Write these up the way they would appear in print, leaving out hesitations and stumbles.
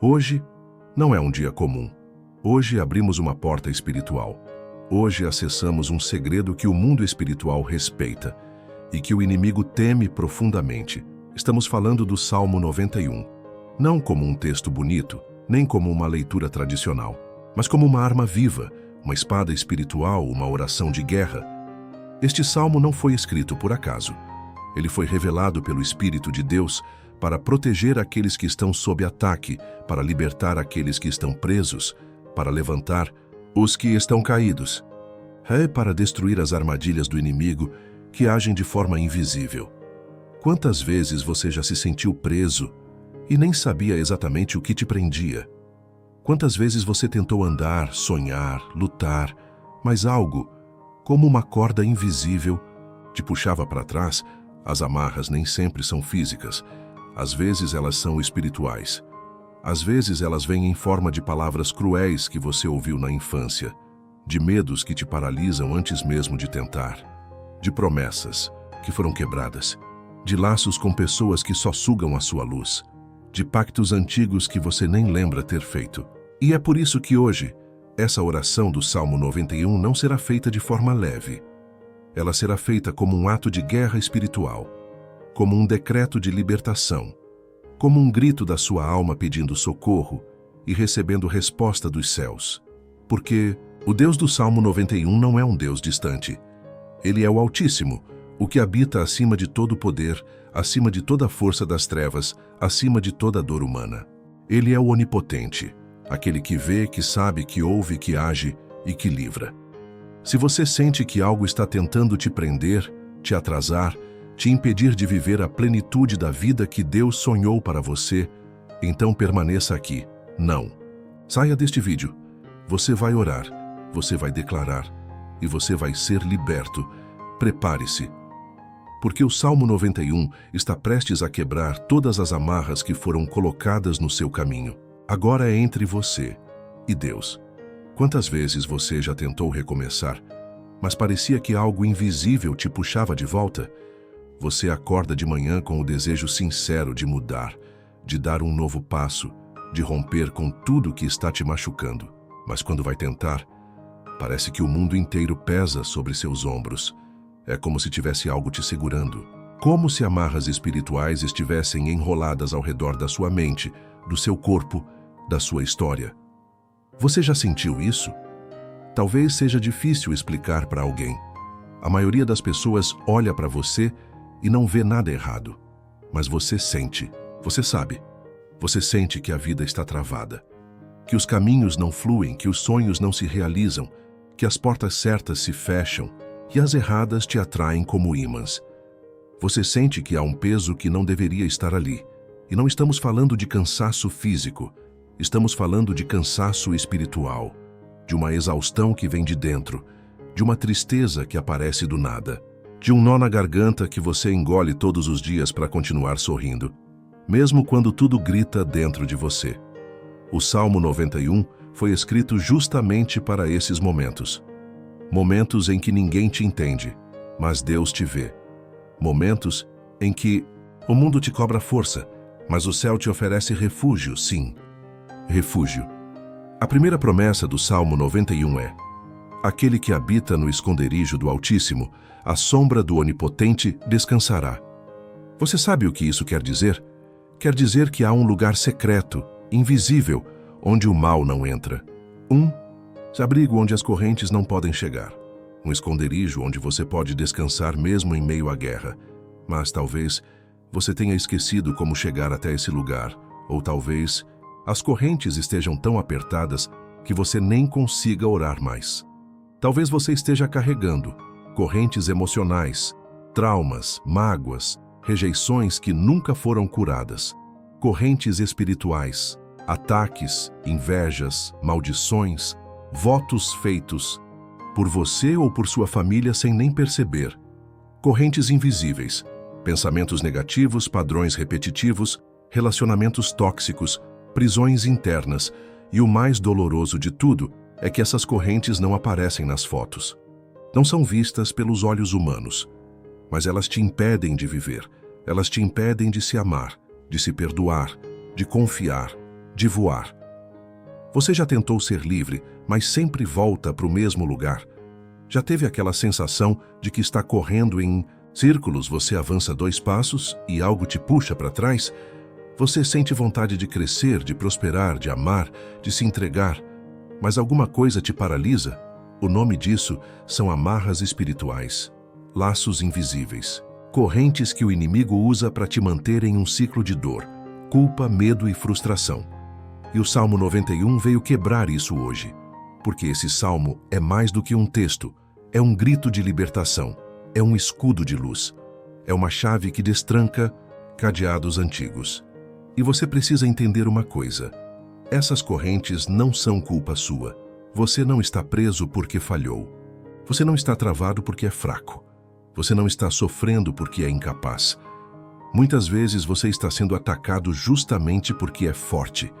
Hoje não é um dia comum. Hoje abrimos uma porta espiritual. Hoje acessamos um segredo que o mundo espiritual respeita e que o inimigo teme profundamente. Estamos falando do Salmo 91. Não como um texto bonito, nem como uma leitura tradicional, mas como uma arma viva, uma espada espiritual, uma oração de guerra. Este salmo não foi escrito por acaso. Ele foi revelado pelo Espírito de Deus para proteger aqueles que estão sob ataque, para libertar aqueles que estão presos, para levantar os que estão caídos. É para destruir as armadilhas do inimigo que agem de forma invisível. Quantas vezes você já se sentiu preso e nem sabia exatamente o que te prendia? Quantas vezes você tentou andar, sonhar, lutar, mas algo, como uma corda invisível, te puxava para trás? As amarras nem sempre são físicas. Às vezes elas são espirituais. Às vezes elas vêm em forma de palavras cruéis que você ouviu na infância, de medos que te paralisam antes mesmo de tentar, de promessas que foram quebradas, de laços com pessoas que só sugam a sua luz, de pactos antigos que você nem lembra ter feito. E é por isso que hoje, essa oração do Salmo 91 não será feita de forma leve. Ela será feita como um ato de guerra espiritual, como um decreto de libertação, como um grito da sua alma pedindo socorro e recebendo resposta dos céus. Porque o Deus do Salmo 91 não é um Deus distante. Ele é o Altíssimo, o que habita acima de todo poder, acima de toda força das trevas, acima de toda dor humana. Ele é o Onipotente, aquele que vê, que sabe, que ouve, que age e que livra. Se você sente que algo está tentando te prender, te atrasar, te impedir de viver a plenitude da vida que Deus sonhou para você, então permaneça aqui. Não. Saia deste vídeo. Você vai orar, você vai declarar e você vai ser liberto. Prepare-se. Porque o Salmo 91 está prestes a quebrar todas as amarras que foram colocadas no seu caminho. Agora é entre você e Deus. Quantas vezes você já tentou recomeçar, mas parecia que algo invisível te puxava de volta? Você acorda de manhã com o desejo sincero de mudar, de dar um novo passo, de romper com tudo que está te machucando. Mas quando vai tentar, parece que o mundo inteiro pesa sobre seus ombros. É como se tivesse algo te segurando. Como se amarras espirituais estivessem enroladas ao redor da sua mente, do seu corpo, da sua história. Você já sentiu isso? Talvez seja difícil explicar para alguém. A maioria das pessoas olha para você e não vê nada errado. Mas você sente, você sabe. Você sente que a vida está travada, que os caminhos não fluem, que os sonhos não se realizam, que as portas certas se fecham e as erradas te atraem como ímãs. Você sente que há um peso que não deveria estar ali. E não estamos falando de cansaço físico, estamos falando de cansaço espiritual, de uma exaustão que vem de dentro, de uma tristeza que aparece do nada, de um nó na garganta que você engole todos os dias para continuar sorrindo, mesmo quando tudo grita dentro de você. O Salmo 91 foi escrito justamente para esses momentos. Momentos em que ninguém te entende, mas Deus te vê. Momentos em que o mundo te cobra força, mas o céu te oferece refúgio, sim. Refúgio. A primeira promessa do Salmo 91 é: aquele que habita no esconderijo do Altíssimo, à sombra do Onipotente, descansará. Você sabe o que isso quer dizer? Quer dizer que há um lugar secreto, invisível, onde o mal não entra. Um abrigo onde as correntes não podem chegar. Um esconderijo onde você pode descansar mesmo em meio à guerra. Mas talvez você tenha esquecido como chegar até esse lugar, ou talvez as correntes estejam tão apertadas que você nem consiga orar mais. Talvez você esteja carregando correntes emocionais, traumas, mágoas, rejeições que nunca foram curadas, correntes espirituais, ataques, invejas, maldições, votos feitos por você ou por sua família sem nem perceber, correntes invisíveis, pensamentos negativos, padrões repetitivos, relacionamentos tóxicos, prisões internas, e o mais doloroso de tudo é que essas correntes não aparecem nas fotos. Não são vistas pelos olhos humanos, mas elas te impedem de viver, elas te impedem de se amar, de se perdoar, de confiar, de voar. Você já tentou ser livre, mas sempre volta para o mesmo lugar? Já teve aquela sensação de que está correndo em círculos, você avança 2 passos e algo te puxa para trás? Você sente vontade de crescer, de prosperar, de amar, de se entregar, mas alguma coisa te paralisa? O nome disso são amarras espirituais, laços invisíveis, correntes que o inimigo usa para te manter em um ciclo de dor, culpa, medo e frustração. E o Salmo 91 veio quebrar isso hoje, porque esse salmo é mais do que um texto, é um grito de libertação, é um escudo de luz, é uma chave que destranca cadeados antigos. E você precisa entender uma coisa: essas correntes não são culpa sua. Você não está preso porque falhou. Você não está travado porque é fraco. Você não está sofrendo porque é incapaz. Muitas vezes você está sendo atacado justamente porque é forte,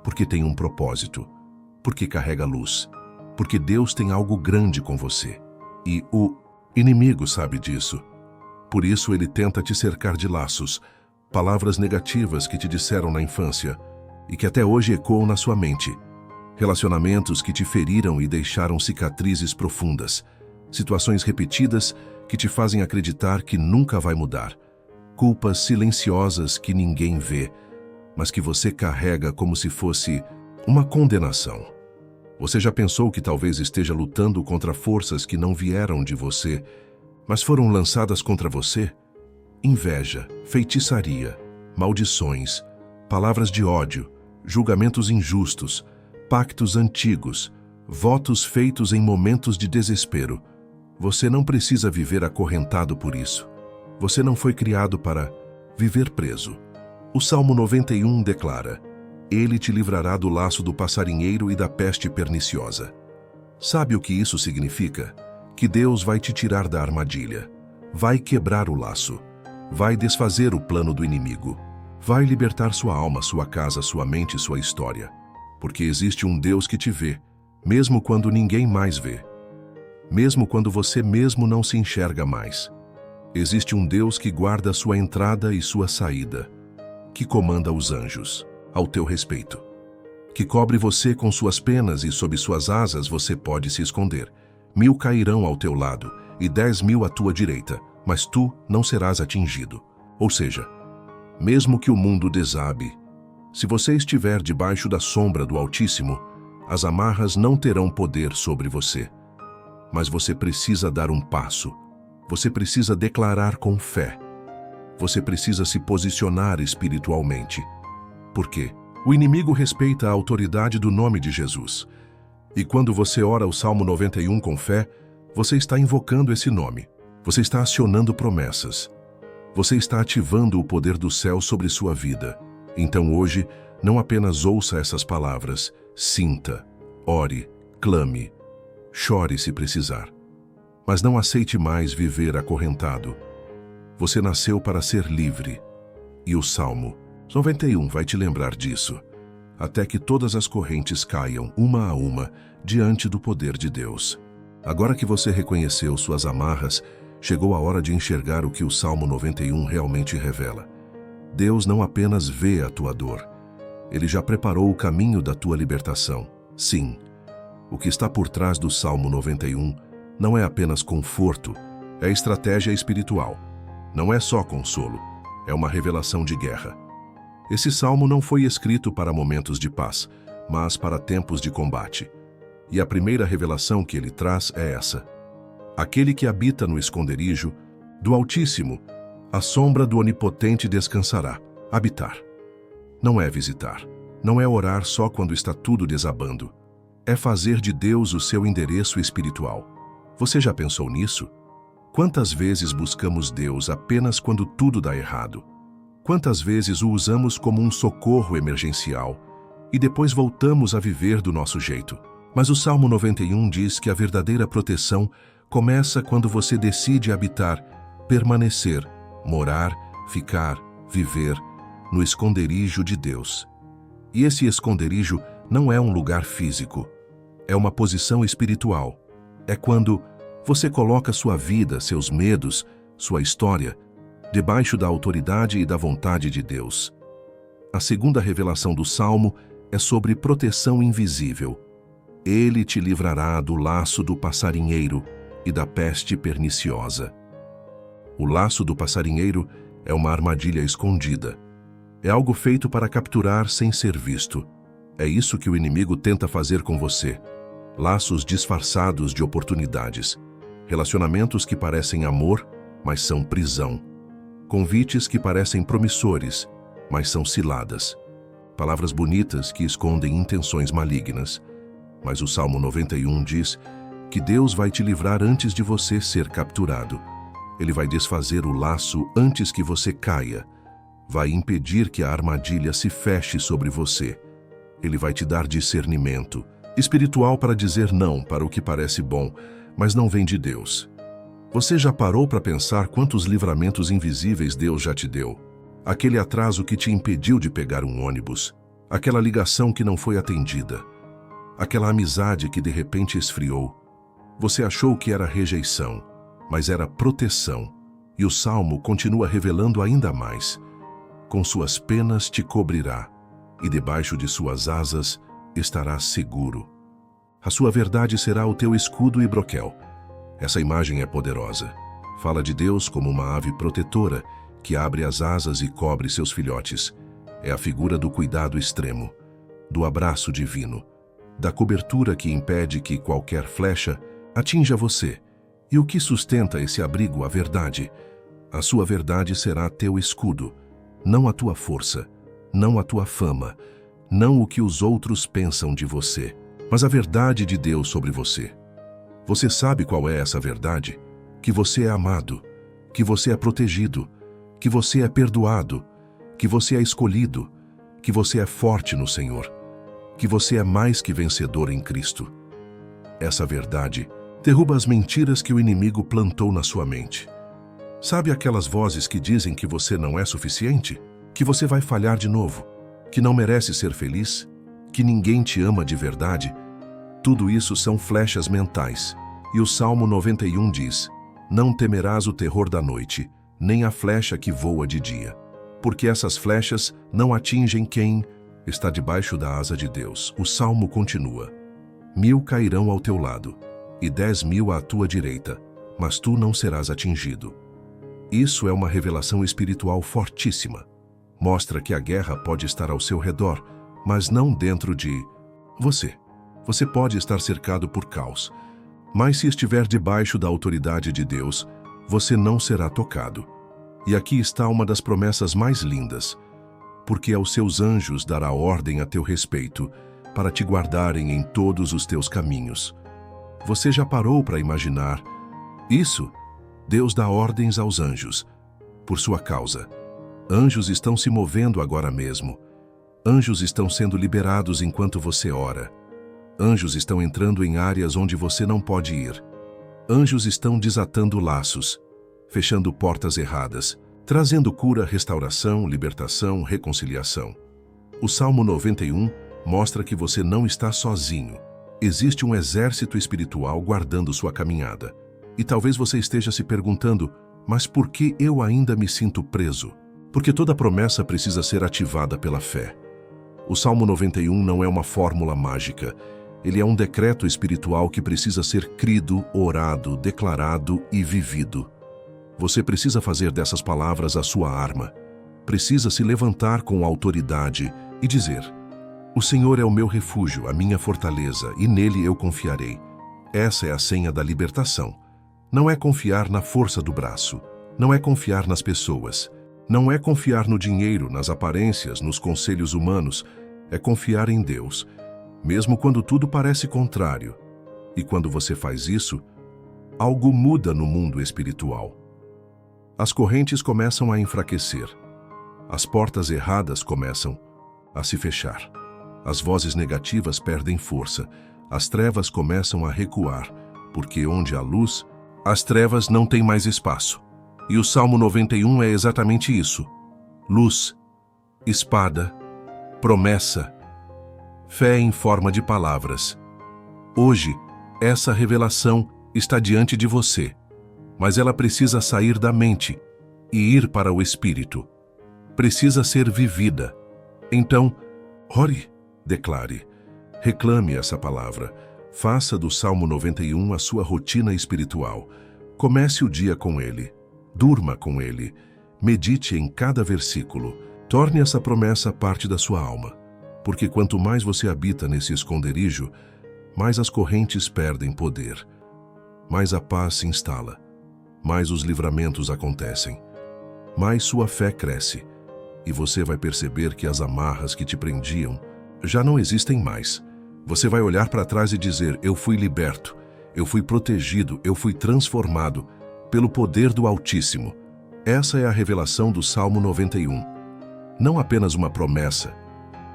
porque tem um propósito, porque carrega luz, porque Deus tem algo grande com você. E o inimigo sabe disso. Por isso ele tenta te cercar de laços, palavras negativas que te disseram na infância e que até hoje ecoam na sua mente. Relacionamentos que te feriram e deixaram cicatrizes profundas. Situações repetidas que te fazem acreditar que nunca vai mudar. Culpas silenciosas que ninguém vê, mas que você carrega como se fosse uma condenação. Você já pensou que talvez esteja lutando contra forças que não vieram de você, mas foram lançadas contra você? Inveja, feitiçaria, maldições, palavras de ódio, julgamentos injustos, pactos antigos, votos feitos em momentos de desespero. Você não precisa viver acorrentado por isso. Você não foi criado para viver preso. O Salmo 91 declara: Ele te livrará do laço do passarinheiro e da peste perniciosa. Sabe o que isso significa? Que Deus vai te tirar da armadilha, vai quebrar o laço, vai desfazer o plano do inimigo, vai libertar sua alma, sua casa, sua mente e sua história. Porque existe um Deus que te vê, mesmo quando ninguém mais vê. Mesmo quando você mesmo não se enxerga mais. Existe um Deus que guarda sua entrada e sua saída, que comanda os anjos, ao teu respeito, que cobre você com suas penas e sob suas asas você pode se esconder. 1000 cairão ao teu lado e 10.000 à tua direita, mas tu não serás atingido. Ou seja, mesmo que o mundo desabe, se você estiver debaixo da sombra do Altíssimo, as amarras não terão poder sobre você. Mas você precisa dar um passo. Você precisa declarar com fé. Você precisa se posicionar espiritualmente. Por quê? O inimigo respeita a autoridade do nome de Jesus. E quando você ora o Salmo 91 com fé, você está invocando esse nome. Você está acionando promessas. Você está ativando o poder do céu sobre sua vida. Então hoje, não apenas ouça essas palavras, sinta, ore, clame, chore se precisar. Mas não aceite mais viver acorrentado. Você nasceu para ser livre. E o Salmo 91 vai te lembrar disso, até que todas as correntes caiam, uma a uma, diante do poder de Deus. Agora que você reconheceu suas amarras, chegou a hora de enxergar o que o Salmo 91 realmente revela. Deus não apenas vê a tua dor, Ele já preparou o caminho da tua libertação. Sim, o que está por trás do Salmo 91 não é apenas conforto, é estratégia espiritual. Não é só consolo, é uma revelação de guerra. Esse salmo não foi escrito para momentos de paz, mas para tempos de combate. E a primeira revelação que ele traz é essa: aquele que habita no esconderijo do Altíssimo, a sombra do Onipotente descansará. Habitar. Não é visitar. Não é orar só quando está tudo desabando. É fazer de Deus o seu endereço espiritual. Você já pensou nisso? Quantas vezes buscamos Deus apenas quando tudo dá errado? Quantas vezes o usamos como um socorro emergencial e depois voltamos a viver do nosso jeito? Mas o Salmo 91 diz que a verdadeira proteção começa quando você decide habitar, permanecer, morar, ficar, viver no esconderijo de Deus. E esse esconderijo não é um lugar físico, é uma posição espiritual. É quando você coloca sua vida, seus medos, sua história, debaixo da autoridade e da vontade de Deus. A segunda revelação do Salmo é sobre proteção invisível. Ele te livrará do laço do passarinheiro e da peste perniciosa. O laço do passarinheiro é uma armadilha escondida. É algo feito para capturar sem ser visto. É isso que o inimigo tenta fazer com você. Laços disfarçados de oportunidades. Relacionamentos que parecem amor, mas são prisão. Convites que parecem promissores, mas são ciladas. Palavras bonitas que escondem intenções malignas. Mas o Salmo 91 diz que Deus vai te livrar antes de você ser capturado. Ele vai desfazer o laço antes que você caia. Vai impedir que a armadilha se feche sobre você. Ele vai te dar discernimento espiritual para dizer não para o que parece bom, mas não vem de Deus. Você já parou para pensar quantos livramentos invisíveis Deus já te deu? Aquele atraso que te impediu de pegar um ônibus, aquela ligação que não foi atendida, aquela amizade que de repente esfriou. Você achou que era rejeição, mas era proteção. E o Salmo continua revelando ainda mais. Com suas penas te cobrirá, e debaixo de suas asas estarás seguro. A sua verdade será o teu escudo e broquel. Essa imagem é poderosa. Fala de Deus como uma ave protetora que abre as asas e cobre seus filhotes. É a figura do cuidado extremo, do abraço divino, da cobertura que impede que qualquer flecha atinja você. E o que sustenta esse abrigo? A verdade. A sua verdade será teu escudo, não a tua força, não a tua fama, não o que os outros pensam de você, mas a verdade de Deus sobre você. Você sabe qual é essa verdade? Que você é amado, que você é protegido, que você é perdoado, que você é escolhido, que você é forte no Senhor, que você é mais que vencedor em Cristo. Essa verdade derruba as mentiras que o inimigo plantou na sua mente. Sabe aquelas vozes que dizem que você não é suficiente? Que você vai falhar de novo? Que não merece ser feliz? Que ninguém te ama de verdade? Tudo isso são flechas mentais. E o Salmo 91 diz: não temerás o terror da noite, nem a flecha que voa de dia. Porque essas flechas não atingem quem está debaixo da asa de Deus. O Salmo continua: 1000 cairão ao teu lado, e 10.000 à tua direita, mas tu não serás atingido. Isso é uma revelação espiritual fortíssima. Mostra que a guerra pode estar ao seu redor, mas não dentro de você. Você pode estar cercado por caos, mas se estiver debaixo da autoridade de Deus, você não será tocado. E aqui está uma das promessas mais lindas: porque aos seus anjos dará ordem a teu respeito, para te guardarem em todos os teus caminhos. Você já parou para imaginar isso? Deus dá ordens aos anjos, por sua causa. Anjos estão se movendo agora mesmo. Anjos estão sendo liberados enquanto você ora. Anjos estão entrando em áreas onde você não pode ir. Anjos estão desatando laços, fechando portas erradas, trazendo cura, restauração, libertação, reconciliação. O Salmo 91 mostra que você não está sozinho. Existe um exército espiritual guardando sua caminhada. E talvez você esteja se perguntando: mas por que eu ainda me sinto preso? Porque toda promessa precisa ser ativada pela fé. O Salmo 91 não é uma fórmula mágica. Ele é um decreto espiritual que precisa ser crido, orado, declarado e vivido. Você precisa fazer dessas palavras a sua arma. Precisa se levantar com autoridade e dizer: o Senhor é o meu refúgio, a minha fortaleza, e nele eu confiarei. Essa é a senha da libertação. Não é confiar na força do braço. Não é confiar nas pessoas. Não é confiar no dinheiro, nas aparências, nos conselhos humanos. É confiar em Deus, mesmo quando tudo parece contrário. E quando você faz isso, algo muda no mundo espiritual. As correntes começam a enfraquecer. As portas erradas começam a se fechar. As vozes negativas perdem força. As trevas começam a recuar, porque onde há luz, as trevas não têm mais espaço. E o Salmo 91 é exatamente isso: luz, espada, promessa, fé em forma de palavras. Hoje, essa revelação está diante de você, mas ela precisa sair da mente e ir para o espírito. Precisa ser vivida. Então, ore, Declare. Reclame essa palavra. Faça do Salmo 91 a sua rotina espiritual. Comece o dia com ele. Durma com ele. Medite em cada versículo. Torne essa promessa parte da sua alma. Porque quanto mais você habita nesse esconderijo, mais as correntes perdem poder. Mais a paz se instala. Mais os livramentos acontecem. Mais sua fé cresce. E você vai perceber que as amarras que te prendiam já não existem mais. Você vai olhar para trás e dizer: eu fui liberto, eu fui protegido, eu fui transformado pelo poder do Altíssimo. Essa é a revelação do Salmo 91. Não apenas uma promessa,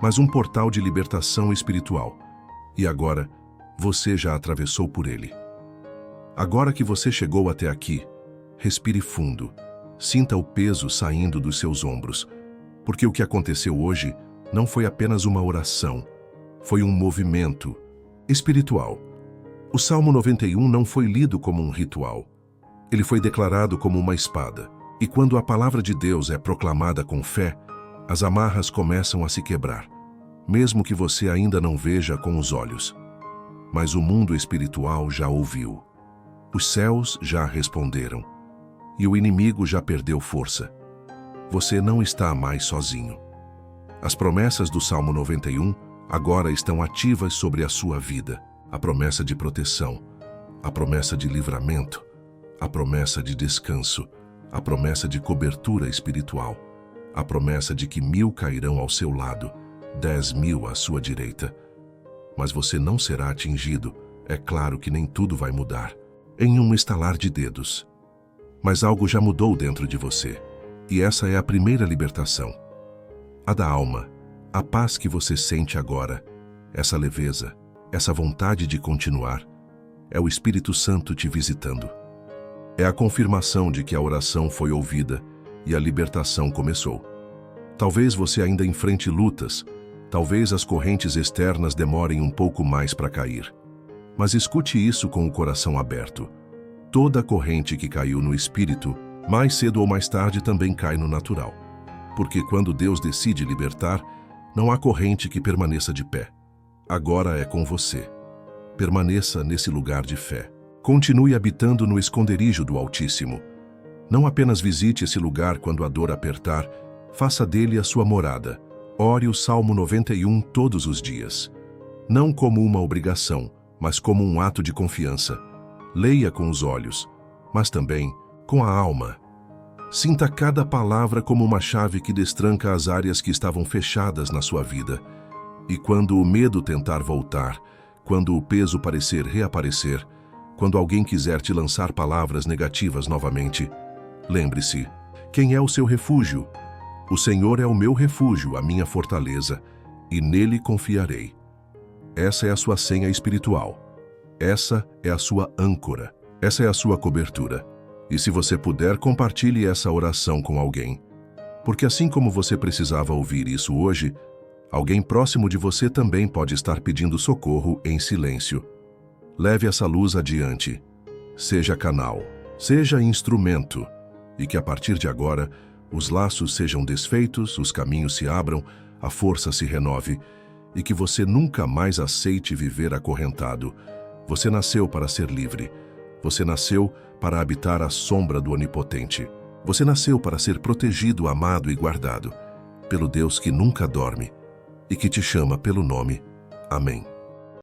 mas um portal de libertação espiritual. E agora, você já atravessou por ele. Agora que você chegou até aqui, respire fundo. Sinta o peso saindo dos seus ombros. Porque o que aconteceu hoje não foi apenas uma oração, foi um movimento espiritual. O Salmo 91 não foi lido como um ritual. Ele foi declarado como uma espada. E quando a palavra de Deus é proclamada com fé, as amarras começam a se quebrar, mesmo que você ainda não veja com os olhos. Mas o mundo espiritual já ouviu. Os céus já responderam. E o inimigo já perdeu força. Você não está mais sozinho. As promessas do Salmo 91 agora estão ativas sobre a sua vida. A promessa de proteção, a promessa de livramento, a promessa de descanso, a promessa de cobertura espiritual, a promessa de que 1000 cairão ao seu lado, 10.000 à sua direita. Mas você não será atingido. É claro que nem tudo vai mudar em um estalar de dedos. Mas algo já mudou dentro de você. E essa é a primeira libertação. A da alma, a paz que você sente agora, essa leveza, essa vontade de continuar, é o Espírito Santo te visitando. É a confirmação de que a oração foi ouvida e a libertação começou. Talvez você ainda enfrente lutas, talvez as correntes externas demorem um pouco mais para cair. Mas escute isso com o coração aberto. Toda corrente que caiu no Espírito, mais cedo ou mais tarde também cai no natural. Porque quando Deus decide libertar, não há corrente que permaneça de pé. Agora é com você. Permaneça nesse lugar de fé. Continue habitando no esconderijo do Altíssimo. Não apenas visite esse lugar quando a dor apertar, faça dele a sua morada. Ore o Salmo 91 todos os dias. Não como uma obrigação, mas como um ato de confiança. Leia com os olhos, mas também com a alma. Sinta cada palavra como uma chave que destranca as áreas que estavam fechadas na sua vida. E quando o medo tentar voltar, quando o peso parecer reaparecer, quando alguém quiser te lançar palavras negativas novamente, lembre-se: quem é o seu refúgio? O Senhor é o meu refúgio, a minha fortaleza, e nele confiarei. Essa é a sua senha espiritual. Essa é a sua âncora. Essa é a sua cobertura. E se você puder, compartilhe essa oração com alguém. Porque assim como você precisava ouvir isso hoje, alguém próximo de você também pode estar pedindo socorro em silêncio. Leve essa luz adiante. Seja canal. Seja instrumento. E que a partir de agora, os laços sejam desfeitos, os caminhos se abram, a força se renove, e que você nunca mais aceite viver acorrentado. Você nasceu para ser livre. Você nasceu para habitar à sombra do Onipotente. Você nasceu para ser protegido, amado e guardado pelo Deus que nunca dorme e que te chama pelo nome. Amém.